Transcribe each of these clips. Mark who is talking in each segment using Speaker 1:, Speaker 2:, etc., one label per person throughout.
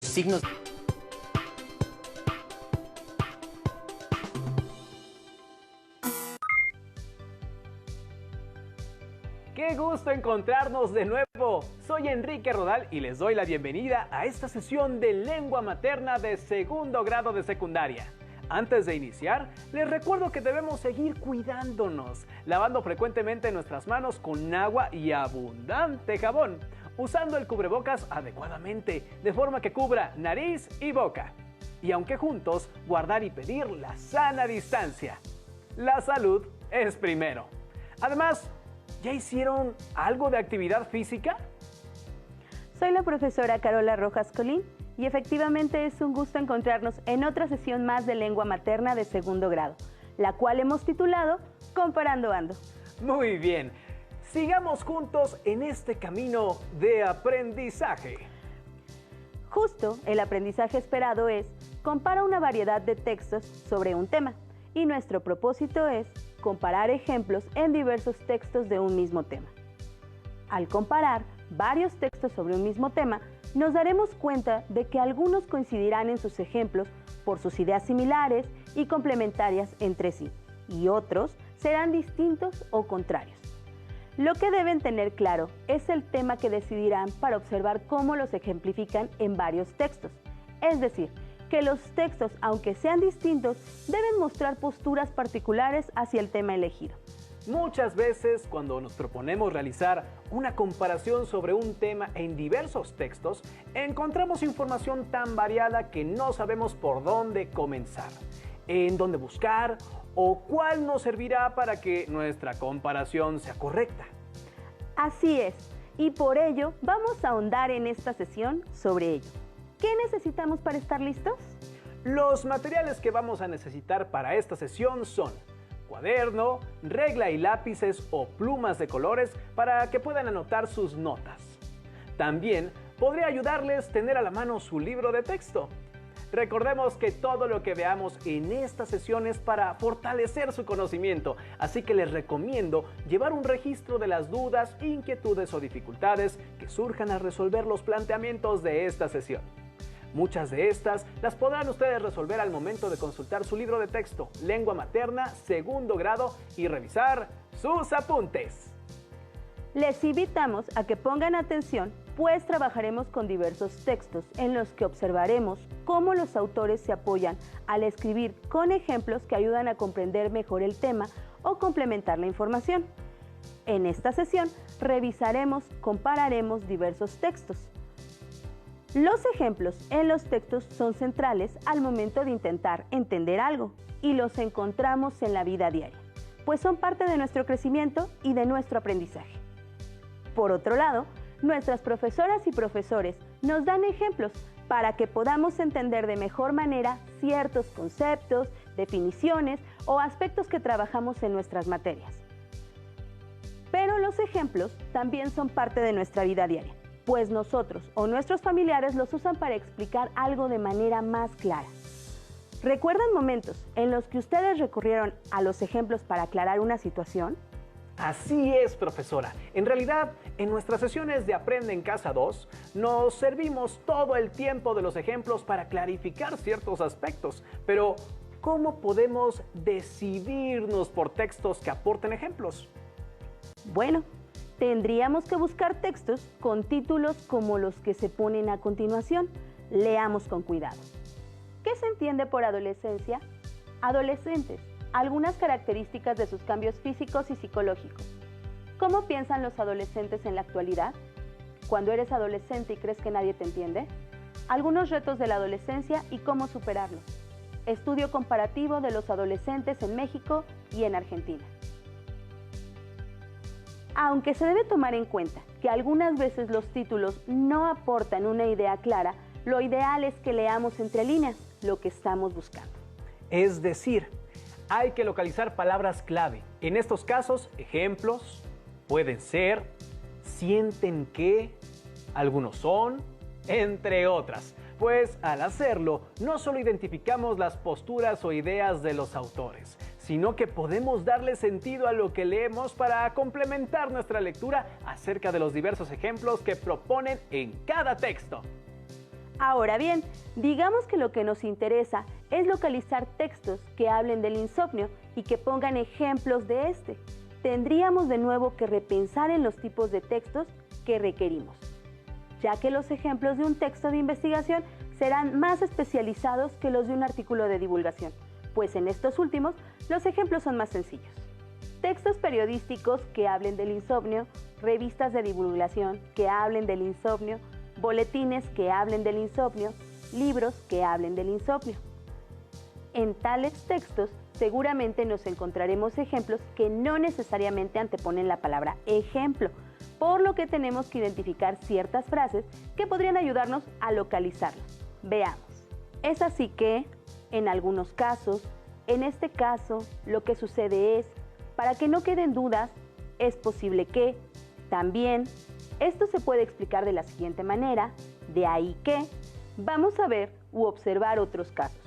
Speaker 1: signos.
Speaker 2: ¡Qué gusto encontrarnos de nuevo! Soy Enrique Rodal y les doy la bienvenida a esta sesión de lengua materna de segundo grado de secundaria. Antes de iniciar, les recuerdo que debemos seguir cuidándonos, lavando frecuentemente nuestras manos con agua y abundante jabón, usando el cubrebocas adecuadamente, de forma que cubra nariz y boca. Y aunque juntos, guardar y pedir la sana distancia. La salud es primero. Además, ¿ya hicieron algo de actividad física?
Speaker 3: Soy la profesora Carola Rojas Colín y efectivamente es un gusto encontrarnos en otra sesión más de lengua materna de segundo grado, la cual hemos titulado Comparando Ando.
Speaker 2: Muy bien, sigamos juntos en este camino de aprendizaje.
Speaker 3: Justo el aprendizaje esperado es compara una variedad de textos sobre un tema y nuestro propósito es comparar ejemplos en diversos textos de un mismo tema. Al comparar varios textos sobre un mismo tema, nos daremos cuenta de que algunos coincidirán en sus ejemplos por sus ideas similares y complementarias entre sí, y otros serán distintos o contrarios. Lo que deben tener claro es el tema que decidirán para observar cómo los ejemplifican en varios textos, es decir, que los textos, aunque sean distintos, deben mostrar posturas particulares hacia el tema elegido.
Speaker 2: Muchas veces, cuando nos proponemos realizar una comparación sobre un tema en diversos textos, encontramos información tan variada que no sabemos por dónde comenzar, en dónde buscar o cuál nos servirá para que nuestra comparación sea correcta.
Speaker 3: Así es, y por ello vamos a ahondar en esta sesión sobre ello. ¿Qué necesitamos para estar listos?
Speaker 2: Los materiales que vamos a necesitar para esta sesión son cuaderno, regla y lápices o plumas de colores para que puedan anotar sus notas. También podría ayudarles tener a la mano su libro de texto. Recordemos que todo lo que veamos en esta sesión es para fortalecer su conocimiento, así que les recomiendo llevar un registro de las dudas, inquietudes o dificultades que surjan al resolver los planteamientos de esta sesión. Muchas de estas las podrán ustedes resolver al momento de consultar su libro de texto, Lengua Materna, segundo grado, y revisar sus apuntes.
Speaker 3: Les invitamos a que pongan atención, pues trabajaremos con diversos textos en los que observaremos cómo los autores se apoyan al escribir con ejemplos que ayudan a comprender mejor el tema o complementar la información. En esta sesión revisaremos, compararemos diversos textos. Los ejemplos en los textos son centrales al momento de intentar entender algo y los encontramos en la vida diaria, pues son parte de nuestro crecimiento y de nuestro aprendizaje. Por otro lado, nuestras profesoras y profesores nos dan ejemplos para que podamos entender de mejor manera ciertos conceptos, definiciones o aspectos que trabajamos en nuestras materias. Pero los ejemplos también son parte de nuestra vida diaria, pues nosotros o nuestros familiares los usan para explicar algo de manera más clara. ¿Recuerdan momentos en los que ustedes recurrieron a los ejemplos para aclarar una situación?
Speaker 2: Así es, profesora. En realidad, en nuestras sesiones de Aprende en Casa 2, nos servimos todo el tiempo de los ejemplos para clarificar ciertos aspectos. Pero, ¿cómo podemos decidirnos por textos que aporten ejemplos?
Speaker 3: Bueno, tendríamos que buscar textos con títulos como los que se ponen a continuación. Leamos con cuidado. ¿Qué se entiende por adolescencia? Adolescentes. Algunas características de sus cambios físicos y psicológicos. ¿Cómo piensan los adolescentes en la actualidad? ¿Cuando eres adolescente y crees que nadie te entiende? Algunos retos de la adolescencia y cómo superarlos. Estudio comparativo de los adolescentes en México y en Argentina. Aunque se debe tomar en cuenta que algunas veces los títulos no aportan una idea clara, lo ideal es que leamos entre líneas lo que estamos buscando.
Speaker 2: Es decir, hay que localizar palabras clave. En estos casos, ejemplos, pueden ser, sienten que, algunos son, entre otras. Pues al hacerlo, no solo identificamos las posturas o ideas de los autores, sino que podemos darle sentido a lo que leemos para complementar nuestra lectura acerca de los diversos ejemplos que proponen en cada texto.
Speaker 3: Ahora bien, digamos que lo que nos interesa es localizar textos que hablen del insomnio y que pongan ejemplos de este. Tendríamos de nuevo que repensar en los tipos de textos que requerimos, ya que los ejemplos de un texto de investigación serán más especializados que los de un artículo de divulgación, pues en estos últimos los ejemplos son más sencillos. Textos periodísticos que hablen del insomnio, revistas de divulgación que hablen del insomnio, boletines que hablen del insomnio, libros que hablen del insomnio. En tales textos seguramente nos encontraremos ejemplos que no necesariamente anteponen la palabra ejemplo, por lo que tenemos que identificar ciertas frases que podrían ayudarnos a localizarlos. Veamos. Es así que, en algunos casos, en este caso, lo que sucede es, para que no queden dudas, es posible que, también, esto se puede explicar de la siguiente manera, de ahí que, vamos a ver u observar otros casos.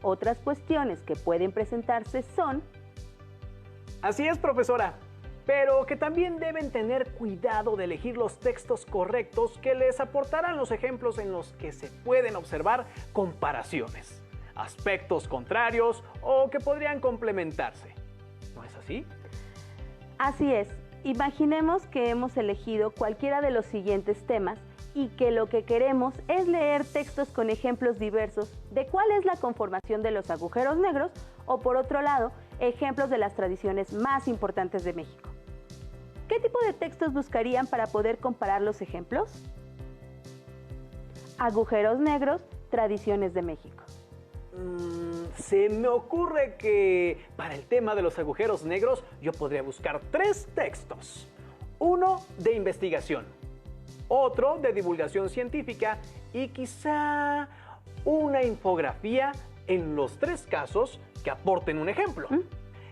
Speaker 3: Otras cuestiones que pueden presentarse son...
Speaker 2: Así es, profesora, pero que también deben tener cuidado de elegir los textos correctos que les aportarán los ejemplos en los que se pueden observar comparaciones, aspectos contrarios o que podrían complementarse. ¿No es así?
Speaker 3: Así es. Imaginemos que hemos elegido cualquiera de los siguientes temas y que lo que queremos es leer textos con ejemplos diversos de cuál es la conformación de los agujeros negros o, por otro lado, ejemplos de las tradiciones más importantes de México. ¿Qué tipo de textos buscarían para poder comparar los ejemplos? Agujeros negros, tradiciones de México.
Speaker 2: Se me ocurre que para el tema de los agujeros negros yo podría buscar 3 textos. Uno de investigación, otro de divulgación científica y quizá una infografía en los 3 casos que aporten un ejemplo.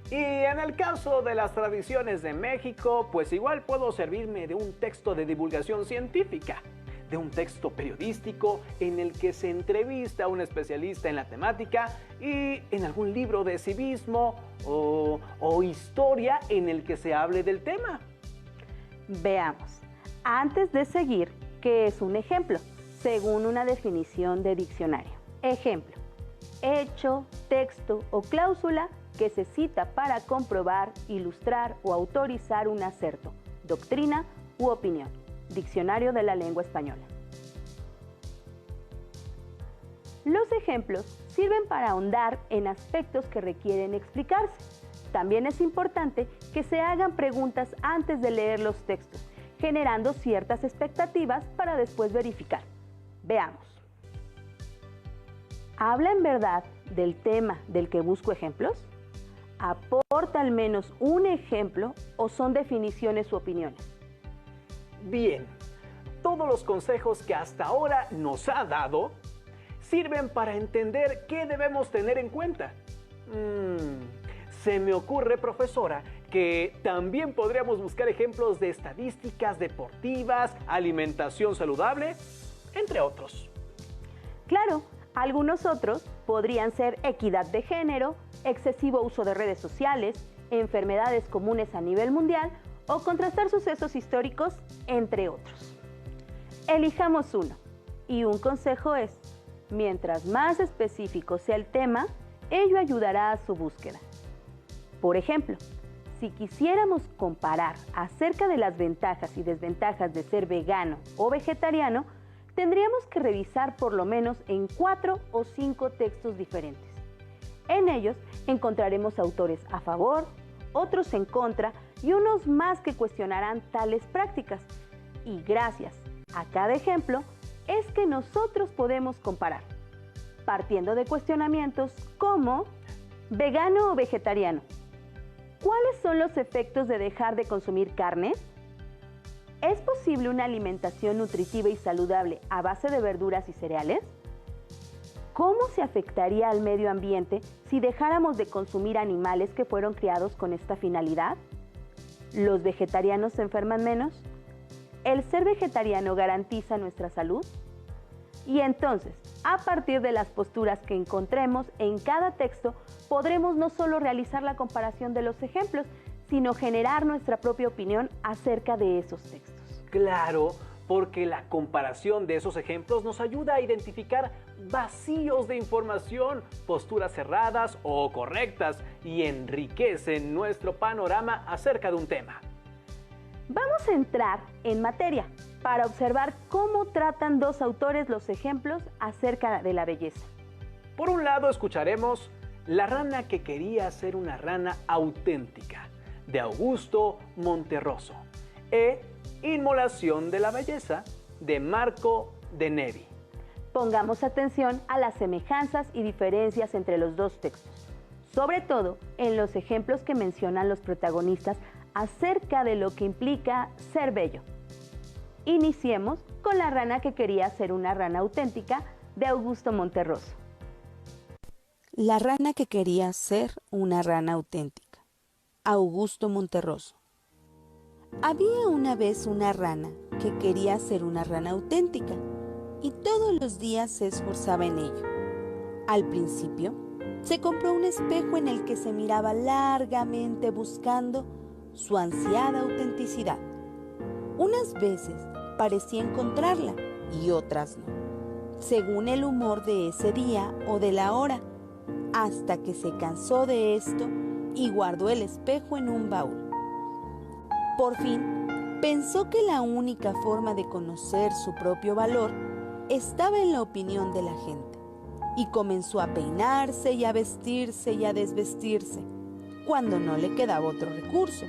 Speaker 2: Y en el caso de las tradiciones de México, pues igual puedo servirme de un texto de divulgación científica, de un texto periodístico en el que se entrevista a un especialista en la temática y en algún libro de civismo o historia en el que se hable del tema.
Speaker 3: Veamos. Antes de seguir, ¿qué es un ejemplo? Según una definición de diccionario. Ejemplo: hecho, texto o cláusula que se cita para comprobar, ilustrar o autorizar un aserto, doctrina u opinión. Diccionario de la Lengua Española. Los ejemplos sirven para ahondar en aspectos que requieren explicarse. También es importante que se hagan preguntas antes de leer los textos, generando ciertas expectativas para después verificar. Veamos. ¿Habla en verdad del tema del que busco ejemplos? ¿Aporta al menos un ejemplo o son definiciones u opiniones?
Speaker 2: Bien, todos los consejos que hasta ahora nos ha dado sirven para entender qué debemos tener en cuenta. Se me ocurre, profesora, que también podríamos buscar ejemplos de estadísticas deportivas, alimentación saludable, entre otros.
Speaker 3: Claro, algunos otros podrían ser equidad de género, excesivo uso de redes sociales, enfermedades comunes a nivel mundial o contrastar sucesos históricos, entre otros. Elijamos uno, y un consejo es, mientras más específico sea el tema, ello ayudará a su búsqueda. Por ejemplo, si quisiéramos comparar acerca de las ventajas y desventajas de ser vegano o vegetariano, tendríamos que revisar por lo menos en 4 o 5 textos diferentes. En ellos encontraremos autores a favor, otros en contra y unos más que cuestionarán tales prácticas. Y gracias a cada ejemplo es que nosotros podemos comparar, partiendo de cuestionamientos como ¿vegano o vegetariano? ¿Cuáles son los efectos de dejar de consumir carne? ¿Es posible una alimentación nutritiva y saludable a base de verduras y cereales? ¿Cómo se afectaría al medio ambiente si dejáramos de consumir animales que fueron criados con esta finalidad? ¿Los vegetarianos se enferman menos? ¿El ser vegetariano garantiza nuestra salud? Y entonces, a partir de las posturas que encontremos en cada texto, podremos no solo realizar la comparación de los ejemplos, sino generar nuestra propia opinión acerca de esos textos.
Speaker 2: Claro, porque la comparación de esos ejemplos nos ayuda a identificar vacíos de información, posturas cerradas o correctas y enriquecen nuestro panorama acerca de un tema.
Speaker 3: Vamos a entrar en materia para observar cómo tratan dos autores los ejemplos acerca de la belleza.
Speaker 2: Por un lado escucharemos La rana que quería ser una rana auténtica, de Augusto Monterroso, e Inmolación de la belleza, de Marco de Nevi.
Speaker 3: Pongamos atención a las semejanzas y diferencias entre los dos textos, sobre todo en los ejemplos que mencionan los protagonistas acerca de lo que implica ser bello. Iniciemos con La rana que quería ser una rana auténtica, de Augusto Monterroso.
Speaker 1: La rana que quería ser una rana auténtica. Augusto Monterroso. Había una vez una rana que quería ser una rana auténtica y todos los días se esforzaba en ello. Al principio, se compró un espejo en el que se miraba largamente buscando su ansiada autenticidad. Unas veces parecía encontrarla y otras no, según el humor de ese día o de la hora, hasta que se cansó de esto y guardó el espejo en un baúl. Por fin, pensó que la única forma de conocer su propio valor estaba en la opinión de la gente, y comenzó a peinarse y a vestirse y a desvestirse, cuando no le quedaba otro recurso,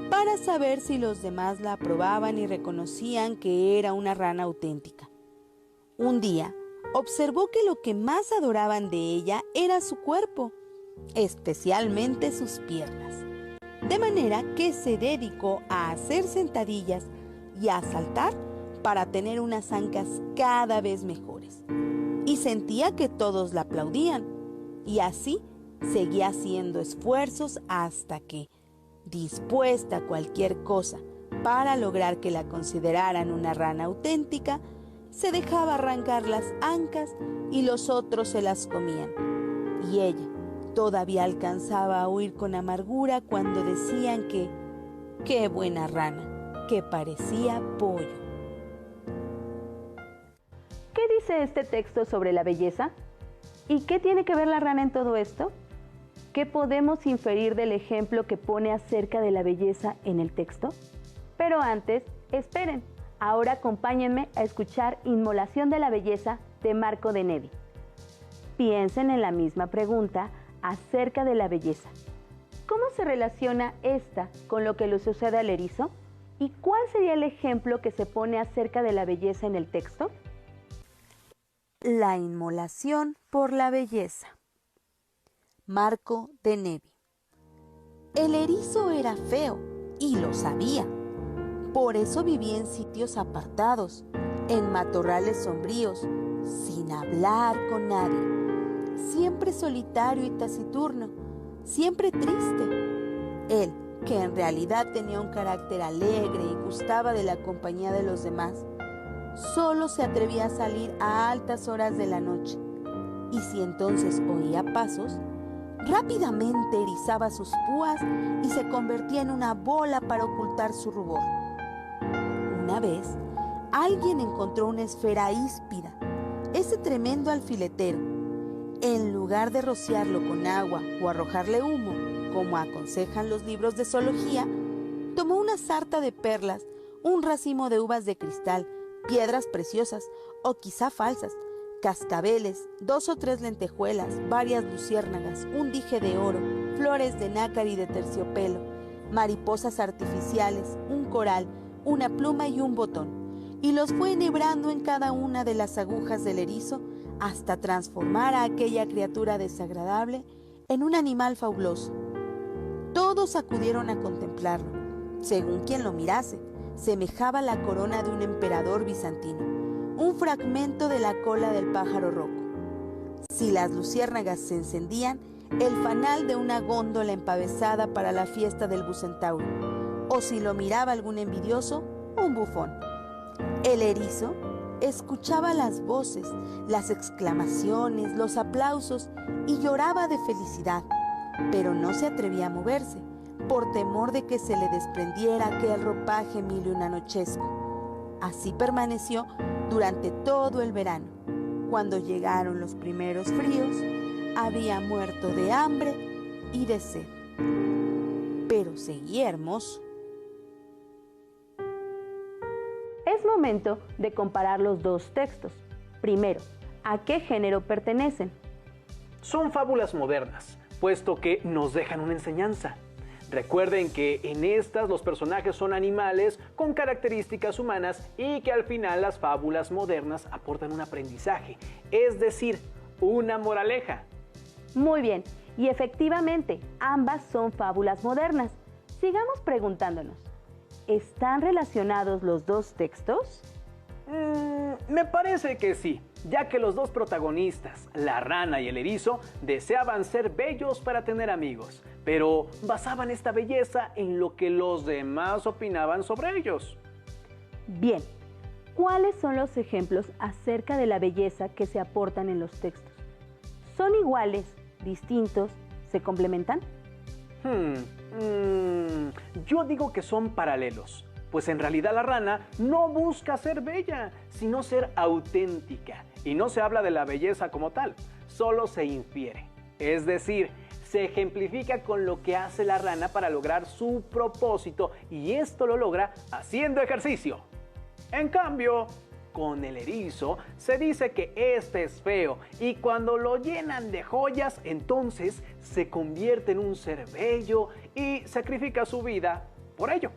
Speaker 1: para saber si los demás la aprobaban y reconocían que era una rana auténtica. Un día, observó que lo que más adoraban de ella era su cuerpo, especialmente sus piernas, de manera que se dedicó a hacer sentadillas y a saltar para tener unas ancas cada vez mejores. Y sentía que todos la aplaudían, y así seguía haciendo esfuerzos hasta que, dispuesta a cualquier cosa para lograr que la consideraran una rana auténtica, se dejaba arrancar las ancas y los otros se las comían. Y ella todavía alcanzaba a oír con amargura cuando decían que ¡qué buena rana!, que parecía pollo.
Speaker 3: ¿Qué dice este texto sobre la belleza? ¿Y qué tiene que ver la rana en todo esto? ¿Qué podemos inferir del ejemplo que pone acerca de la belleza en el texto? Pero antes, esperen. Ahora acompáñenme a escuchar Inmolación de la belleza, de Marco de Nevi. Piensen en la misma pregunta acerca de la belleza. ¿Cómo se relaciona esta con lo que le sucede al erizo? ¿Y cuál sería el ejemplo que se pone acerca de la belleza en el texto?
Speaker 1: La inmolación por la belleza. Marco de Nevi. El erizo era feo y lo sabía. Por eso vivía en sitios apartados, en matorrales sombríos, sin hablar con nadie, siempre solitario y taciturno, siempre triste. Él, que en realidad tenía un carácter alegre y gustaba de la compañía de los demás, solo se atrevía a salir a altas horas de la noche, y si entonces oía pasos, rápidamente erizaba sus púas y se convertía en una bola para ocultar su rubor. Una vez, alguien encontró una esfera híspida, ese tremendo alfiletero. En lugar de rociarlo con agua o arrojarle humo, como aconsejan los libros de zoología, tomó una sarta de perlas, un racimo de uvas de cristal, piedras preciosas o quizá falsas, cascabeles, 2 o 3 lentejuelas, varias luciérnagas, un dije de oro, flores de nácar y de terciopelo, mariposas artificiales, un coral, una pluma y un botón, y los fue enhebrando en cada una de las agujas del erizo hasta transformar a aquella criatura desagradable en un animal fabuloso. Todos acudieron a contemplarlo. Según quien lo mirase, semejaba la corona de un emperador bizantino, un fragmento de la cola del pájaro roco. Si las luciérnagas se encendían, el fanal de una góndola empavesada para la fiesta del bucentauro, o si lo miraba algún envidioso, un bufón. El erizo escuchaba las voces, las exclamaciones, los aplausos y lloraba de felicidad, pero no se atrevía a moverse, por temor de que se le desprendiera aquel ropaje milionanochesco. Así permaneció durante todo el verano. Cuando llegaron los primeros fríos, había muerto de hambre y de sed. Pero seguía hermoso.
Speaker 3: Es momento de comparar los dos textos. Primero, ¿a qué género pertenecen?
Speaker 2: Son fábulas modernas, puesto que nos dejan una enseñanza. Recuerden que en estas los personajes son animales con características humanas y que al final las fábulas modernas aportan un aprendizaje, es decir, una moraleja.
Speaker 3: Muy bien, y efectivamente, ambas son fábulas modernas. Sigamos preguntándonos, ¿están relacionados los dos textos?
Speaker 2: Me parece que sí, ya que los dos protagonistas, la rana y el erizo, deseaban ser bellos para tener amigos, pero basaban esta belleza en lo que los demás opinaban sobre ellos.
Speaker 3: Bien, ¿cuáles son los ejemplos acerca de la belleza que se aportan en los textos? ¿Son iguales, distintos, se complementan?
Speaker 2: Yo digo que son paralelos. Pues en realidad la rana no busca ser bella, sino ser auténtica. Y no se habla de la belleza como tal, solo se infiere. Es decir, se ejemplifica con lo que hace la rana para lograr su propósito, y esto lo logra haciendo ejercicio. En cambio, con el erizo se dice que este es feo, y cuando lo llenan de joyas, entonces se convierte en un ser bello y sacrifica su vida por ello.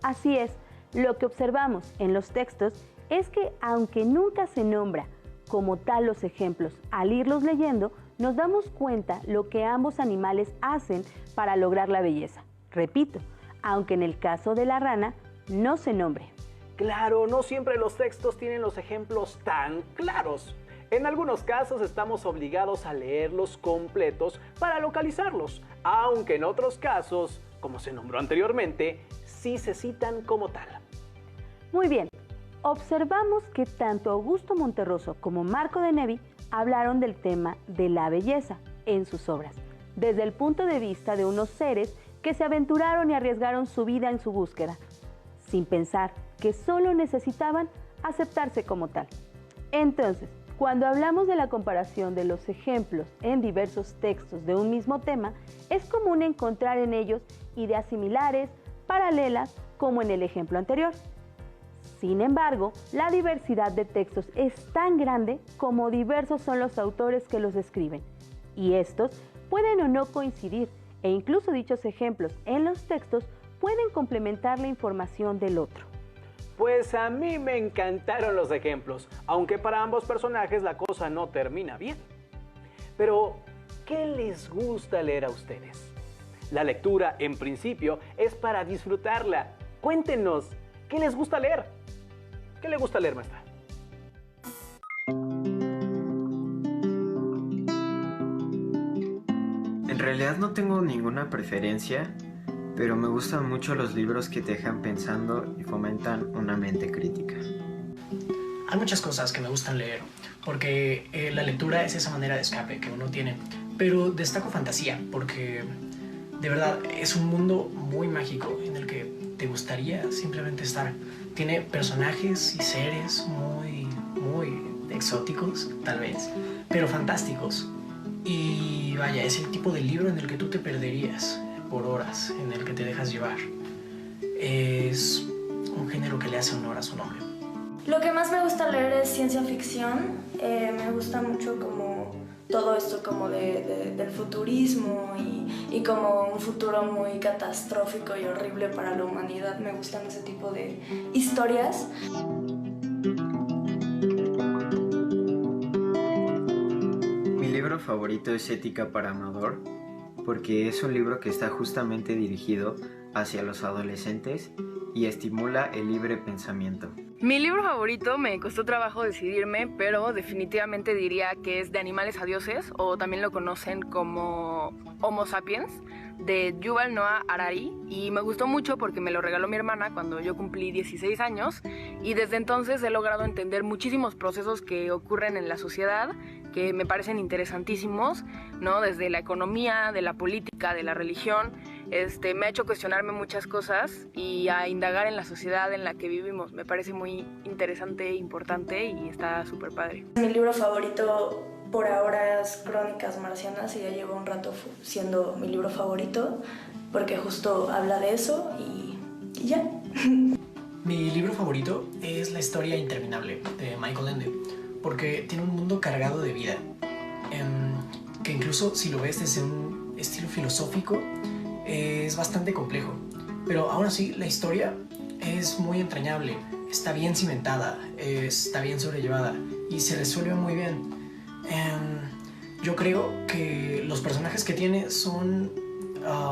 Speaker 3: Así es, lo que observamos en los textos es que aunque nunca se nombra como tal los ejemplos, al irlos leyendo nos damos cuenta lo que ambos animales hacen para lograr la belleza. Repito, aunque en el caso de la rana no se nombre.
Speaker 2: Claro, no siempre los textos tienen los ejemplos tan claros. En algunos casos estamos obligados a leerlos completos para localizarlos, aunque en otros casos, como se nombró anteriormente, sí se citan como tal.
Speaker 3: Muy bien, observamos que tanto Augusto Monterroso como Marco de Nevi hablaron del tema de la belleza en sus obras, desde el punto de vista de unos seres que se aventuraron y arriesgaron su vida en su búsqueda, sin pensar que solo necesitaban aceptarse como tal. Entonces, cuando hablamos de la comparación de los ejemplos en diversos textos de un mismo tema, es común encontrar en ellos ideas similares, paralelas, como en el ejemplo anterior. Sin embargo, la diversidad de textos es tan grande como diversos son los autores que los escriben, y estos pueden o no coincidir, e incluso dichos ejemplos en los textos pueden complementar la información del otro.
Speaker 2: Pues a mí me encantaron los ejemplos, aunque para ambos personajes la cosa no termina bien. Pero, ¿qué les gusta leer a ustedes? La lectura, en principio, es para disfrutarla. Cuéntenos, ¿qué les gusta leer? ¿Qué le gusta leer, maestra?
Speaker 4: En realidad no tengo ninguna preferencia, pero me gustan mucho los libros que te dejan pensando y fomentan una mente crítica.
Speaker 5: Hay muchas cosas que me gustan leer, porque la lectura es esa manera de escape que uno tiene, pero destaco fantasía, porque de verdad es un mundo muy mágico en el que te gustaría simplemente estar. Tiene personajes y seres muy exóticos, tal vez, pero fantásticos. Y vaya, es el tipo de libro en el que tú te perderías por horas, en el que te dejas llevar. Es un género que le hace honor a su nombre.
Speaker 6: Lo que más me gusta leer es ciencia ficción. Me gusta mucho como todo esto como del futurismo y como un futuro muy catastrófico y horrible para la humanidad. Me gustan ese tipo de historias.
Speaker 4: Mi libro favorito es Ética para Amador, porque es un libro que está justamente dirigido hacia los adolescentes y estimula el libre pensamiento.
Speaker 7: Mi libro favorito me costó trabajo decidirme, pero definitivamente diría que es De animales a dioses, o también lo conocen como Homo sapiens, de Yuval Noah Harari, y me gustó mucho porque me lo regaló mi hermana cuando yo cumplí 16 años, y desde entonces he logrado entender muchísimos procesos que ocurren en la sociedad, que me parecen interesantísimos, ¿no? Desde la economía, de la política, de la religión, me ha hecho cuestionarme muchas cosas y a indagar en la sociedad en la que vivimos. Me parece muy interesante, importante y está súper padre.
Speaker 6: Mi libro favorito por ahora es Crónicas Marcianas y ya llevo un rato siendo mi libro favorito porque justo habla de eso y ya.
Speaker 5: Mi libro favorito es La historia interminable de Michael Ende, porque tiene un mundo cargado de vida, que incluso si lo ves desde un estilo filosófico es bastante complejo, pero aún así la historia es muy entrañable, está bien cimentada, está bien sobrellevada y se resuelve muy bien. Yo creo que los personajes que tiene son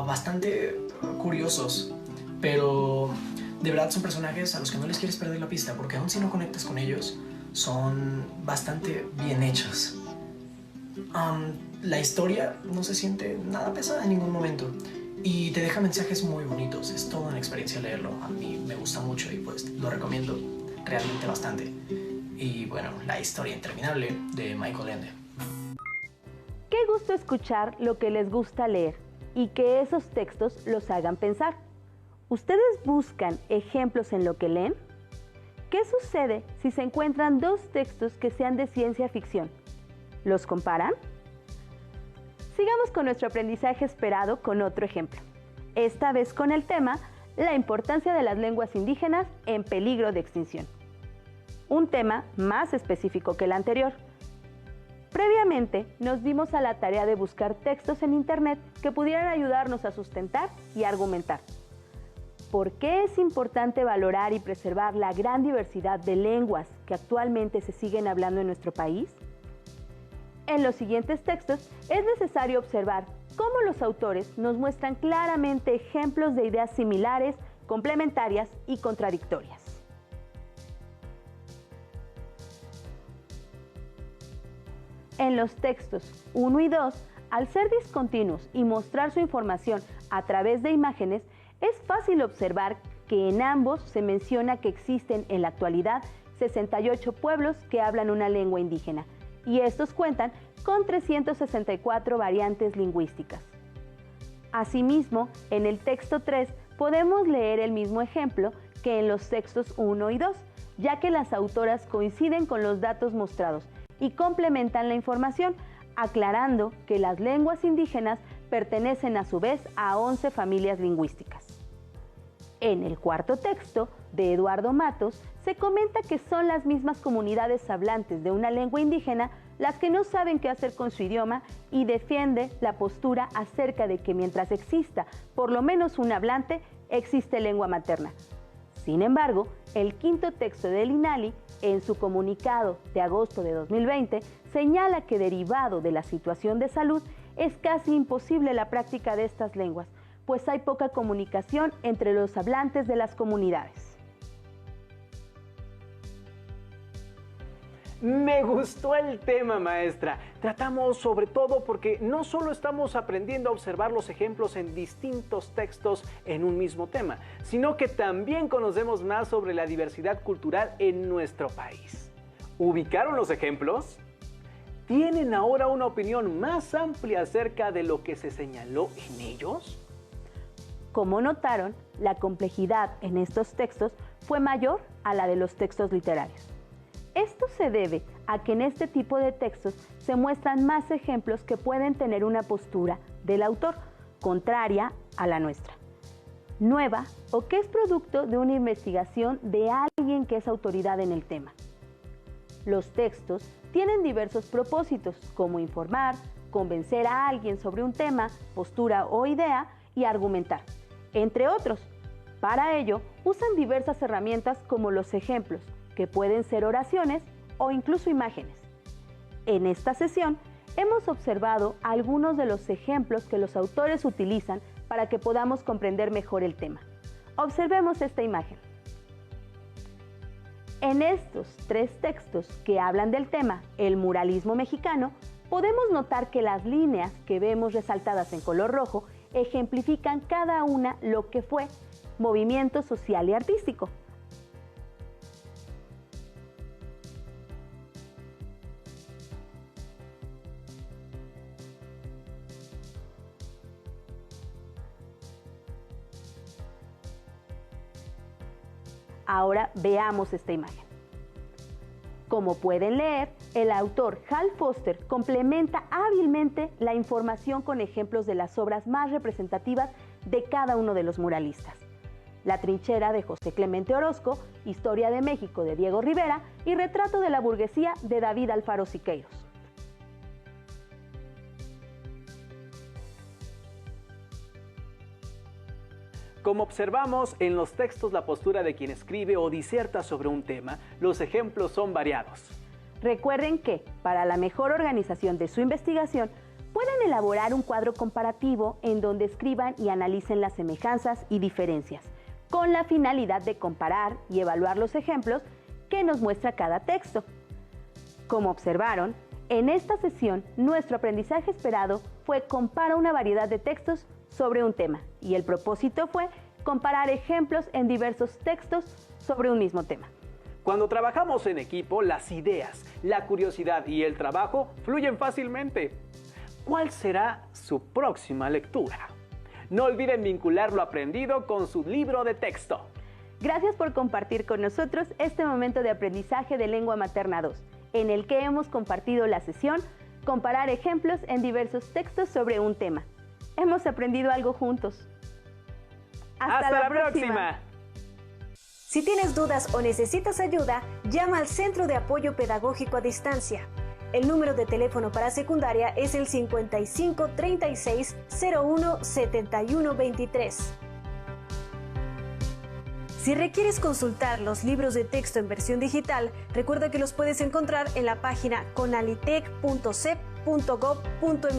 Speaker 5: bastante curiosos, pero de verdad son personajes a los que no les quieres perder la pista, porque aun si no conectas con ellos, son bastante bien hechos. La historia no se siente nada pesada en ningún momento y te deja mensajes muy bonitos. Es toda una experiencia leerlo. A mí me gusta mucho y pues lo recomiendo realmente bastante. Y bueno, La historia interminable de Michael Ende.
Speaker 3: Qué gusto escuchar lo que les gusta leer y que esos textos los hagan pensar. ¿Ustedes buscan ejemplos en lo que leen? ¿Qué sucede si se encuentran dos textos que sean de ciencia ficción? ¿Los comparan? Sigamos con nuestro aprendizaje esperado con otro ejemplo. Esta vez con el tema La importancia de las lenguas indígenas en peligro de extinción. Un tema más específico que el anterior. Previamente nos dimos a la tarea de buscar textos en internet que pudieran ayudarnos a sustentar y argumentar. ¿Por qué es importante valorar y preservar la gran diversidad de lenguas que actualmente se siguen hablando en nuestro país? En los siguientes textos es necesario observar cómo los autores nos muestran claramente ejemplos de ideas similares, complementarias y contradictorias. En los textos 1 y 2, al ser discontinuos y mostrar su información a través de imágenes, es fácil observar que en ambos se menciona que existen en la actualidad 68 pueblos que hablan una lengua indígena, y estos cuentan con 364 variantes lingüísticas. Asimismo, en el texto 3 podemos leer el mismo ejemplo que en los textos 1 y 2, ya que las autoras coinciden con los datos mostrados y complementan la información, aclarando que las lenguas indígenas pertenecen a su vez a 11 familias lingüísticas. En el cuarto texto, de Eduardo Matos, se comenta que son las mismas comunidades hablantes de una lengua indígena las que no saben qué hacer con su idioma y defiende la postura acerca de que mientras exista por lo menos un hablante, existe lengua materna. Sin embargo, el quinto texto del INALI, en su comunicado de agosto de 2020, señala que derivado de la situación de salud, es casi imposible la práctica de estas lenguas, pues hay poca comunicación entre los hablantes de las comunidades.
Speaker 2: Me gustó el tema, maestra. Tratamos sobre todo porque no solo estamos aprendiendo a observar los ejemplos en distintos textos en un mismo tema, sino que también conocemos más sobre la diversidad cultural en nuestro país. ¿Ubicaron los ejemplos? ¿Tienen ahora una opinión más amplia acerca de lo que se señaló en ellos?
Speaker 3: Como notaron, la complejidad en estos textos fue mayor a la de los textos literarios. Esto se debe a que en este tipo de textos se muestran más ejemplos que pueden tener una postura del autor contraria a la nuestra, nueva o que es producto de una investigación de alguien que es autoridad en el tema. Los textos tienen diversos propósitos, como informar, convencer a alguien sobre un tema, postura o idea y argumentar, entre otros. Para ello, usan diversas herramientas como los ejemplos, que pueden ser oraciones o incluso imágenes. En esta sesión hemos observado algunos de los ejemplos que los autores utilizan para que podamos comprender mejor el tema. Observemos esta imagen. En estos tres textos que hablan del tema, el muralismo mexicano, podemos notar que las líneas que vemos resaltadas en color rojo ejemplifican cada una lo que fue movimiento social y artístico. Ahora veamos esta imagen. Como pueden leer, el autor Hal Foster complementa hábilmente la información con ejemplos de las obras más representativas de cada uno de los muralistas. La trinchera de José Clemente Orozco, Historia de México de Diego Rivera y Retrato de la burguesía de David Alfaro Siqueiros.
Speaker 2: Como observamos en los textos la postura de quien escribe o diserta sobre un tema, los ejemplos son variados.
Speaker 3: Recuerden que, para la mejor organización de su investigación, pueden elaborar un cuadro comparativo en donde escriban y analicen las semejanzas y diferencias, con la finalidad de comparar y evaluar los ejemplos que nos muestra cada texto. Como observaron, en esta sesión nuestro aprendizaje esperado fue comparar una variedad de textos sobre un tema, y el propósito fue comparar ejemplos en diversos textos sobre un mismo tema.
Speaker 2: Cuando trabajamos en equipo, las ideas, la curiosidad y el trabajo fluyen fácilmente. ¿Cuál será su próxima lectura? No olviden vincular lo aprendido con su libro de texto.
Speaker 3: Gracias por compartir con nosotros este momento de aprendizaje de Lengua Materna 2, en el que hemos compartido la sesión Comparar ejemplos en diversos textos sobre un tema. Hemos aprendido algo juntos.
Speaker 2: ¡Hasta la próxima!
Speaker 8: Si tienes dudas o necesitas ayuda, llama al Centro de Apoyo Pedagógico a Distancia. El número de teléfono para secundaria es el 55 36 01 71 23. Si requieres consultar los libros de texto en versión digital, recuerda que los puedes encontrar en la página conalitec.cep.gov.mx.